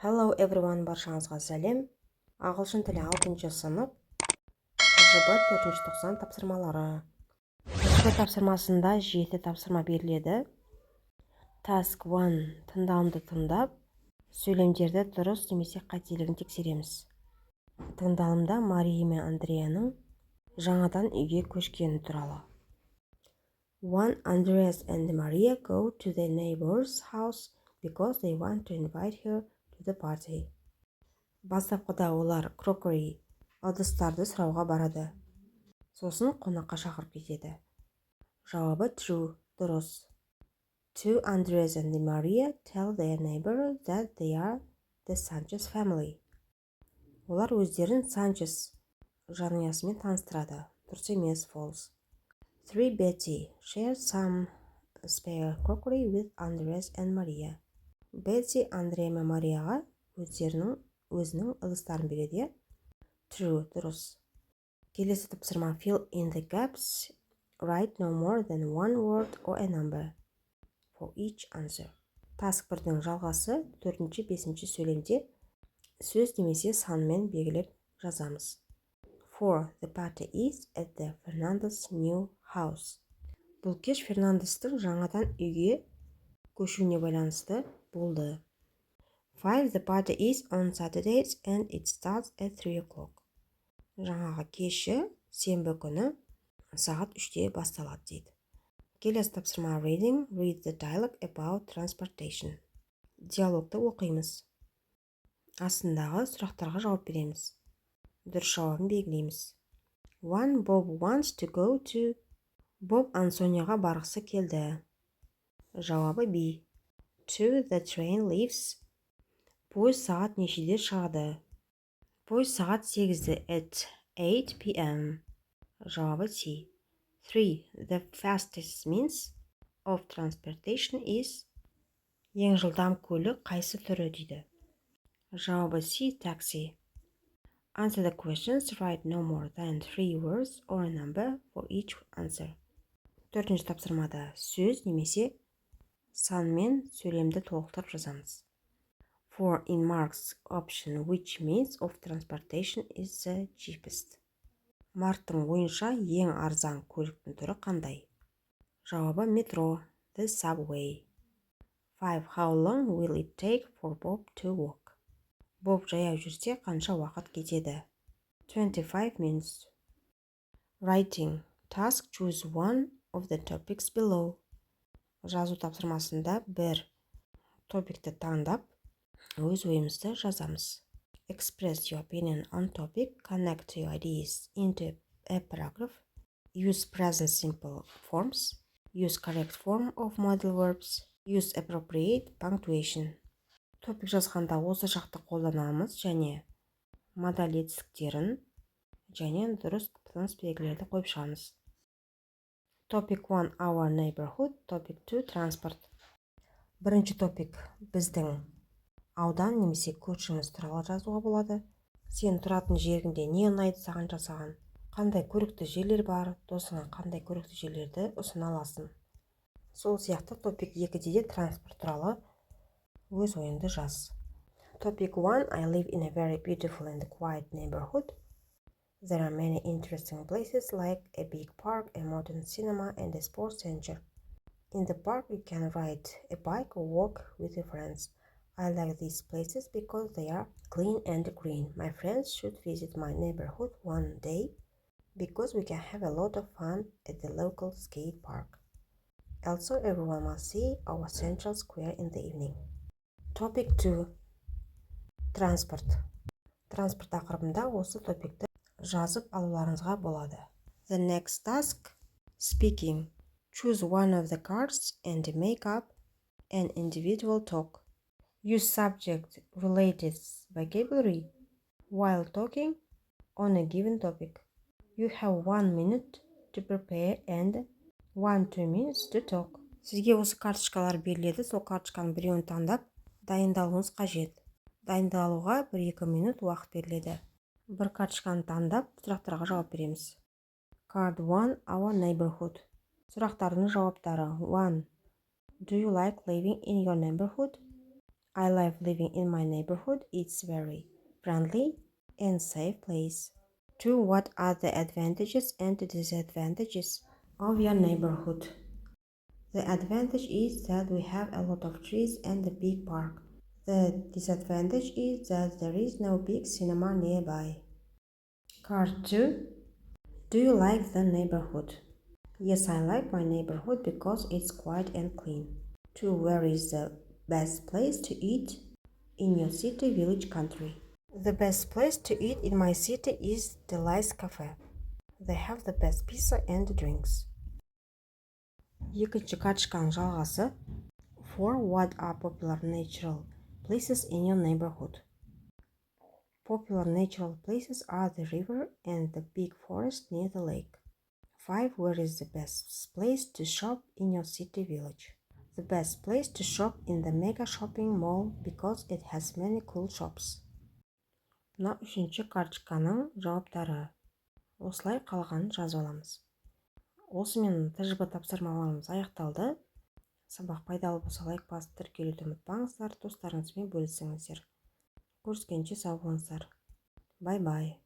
Hello everyone, баршаңызға сәлем. Ағылшын тілі 6-шы сынып, тәжірибе 490 тапсырмалары. Тәжірибе тапсырмасында 7 тапсырма беріледі. Task 1. Тыңдалымды тыңдап, сөйлемдерді дұрыс немесе қателігін тексереміз. Тыңдалымда Мария мен Андреяның жаңадан үйге көшкені туралы. 1. Andreas and Maria go to their neighbor's house because they want to invite her to the party. Бастапқыда олар крокери, ыдыстарды сұрауға барады. Сосын қонаққа шақырып кетеді. Жауабы true, дұрыс. 2. Andreas and Maria tell their neighbor that they are the Sanchez family. Олар өздерін Санчес жанұясымен таныстырады. Дұрыс емес, false. 3. Betty shares some spare crockery with Andreas and Maria. Betty Андрея мен Марияға өзінің ыдыстарын береді. True, дұрыс. Келесі тапсырма fill in the gaps. Write no more than one word or a number for each answer. Task 1-дің жалғасы 4-5 сөйлемде сөз немесе санмен белгілеп жазамыз. 4. The party is at the Fernandez new house. Бұл кеш Фернандестің жаңадан үйге көшуіне байланысты болды. 5. The party is on Saturdays and it starts at 3 o'clock. Жаңағы кеші сенбі күні сағат 3-те басталады дейді. Келесі тапсырма reading. Read the dialogue about transportation. Диалогты оқимыз. Астындағы сұрақтарға жауап береміз. Дұрыс жауабын белгілейміз. 1. Bob wants to go to. Bob Ансонияға барғысы келді. Жауабы B. 2. The train leaves. Пойыз сағат нешеде шығады? Пойыз сағат 8-де at 8 p.m. Жауабы C. 3. The fastest means of transportation is. Ең жылдам көлік қайсы түрі дейді? Жауабы C. Taxi. Answer the questions. Write no more than 3 words or a number for each answer. 4-ші тапсырмада сөз немесе санмен сөйлемді толықтырып жазамыз. 4. In Mark's option, which means of transportation is the cheapest? Марктың ойынша ең арзан көліктің түрі қандай? Жауабы метро, the subway. 5. How long will it take for Bob to walk? Боб жаяу жүрсе қанша уақыт кетеді? 25 minutes. Writing. Task. Choose one of the topics below. Жазу тапсырмасында бір топикті таңдап, өз ойымызды жазамыз. Express your opinion on topic. Connect your ideas into a paragraph. Use present simple forms. Use correct form of modal verbs. Use appropriate punctuation. Топик жазғанда осы жақты қолданамыз және модаль етістіктерін және дұрыс тыныс белгілерді қойып шығамыз. Topic 1. Our neighborhood. Topic 2. Transport. Бірінші топик біздің аудан немесе көршіміз туралы жазуға болады. Сен тұратын жеріңде не ұнайды саған жасаған? Қандай көрікті жерлер бар? Досыңа қандай көрікті жерлерді ұсына аласың? Сол сияқты топик 2-де де транспорт туралы өз ойыңды жаз. Topic 1. I live in a very beautiful and quiet neighborhood. There are many interesting places like a big park, a modern cinema, and a sports center. In the park, you can ride a bike or walk with your friends. I like these places because they are clean and green. My friends should visit my neighborhood one day because we can have a lot of fun at the local skate park. Also, everyone must see our central square in the evening. Topic 2. Transport. Транспорт тақырыбында осы топикті жазып алуларыңызға болады. The next task. Speaking. Choose one of the cards and make up an individual talk. Use subject-related vocabulary while talking on a given topic. You have 1 minute to prepare and 1-2 minutes to talk. Сізге осы карточкалар беріледі. Сол карточканың біреуін таңдап, дайындалуыңыз қажет. Дайындалуға 1-2 минут уақыт беріледі. Бір карточканы таңдап, сұрақтарға жауап береміз. Card 1. Our neighborhood. Сұрақтардың жауаптары. 1. Do you like living in your neighborhood? I love living in my neighborhood. It's very friendly and safe place. 2. What are the advantages and disadvantages of your neighborhood? The advantage is that we have a lot of trees and a big park. The disadvantage is that there is no big cinema nearby. Card 2. Do you like the neighborhood? Yes, I like my neighborhood because it's quiet and clean. 2. Where is the best place to eat in your city, village, country? The best place to eat in my city is Delice Cafe. They have the best pizza and drinks. Екінші карточканың жалғасы. 4. What are popular natural places in your neighborhood? Popular natural places are the river and the big forest near the lake. 5. Where is the best place to shop in your city, village? The best place to shop in the mega shopping mall because it has many cool shops. Мына үшінші карточканың жауаптары. Осылай қалғанын жазып аламыз. Осымен ТЖБ тапсырмаларымыз аяқталды. Сабақ пайдалы болса лайк басып тіркелуді ұмытпаңыздар, достарыңызбен бөлісіңіздер. Көріскенше сау болыңыздар. Бай-бай.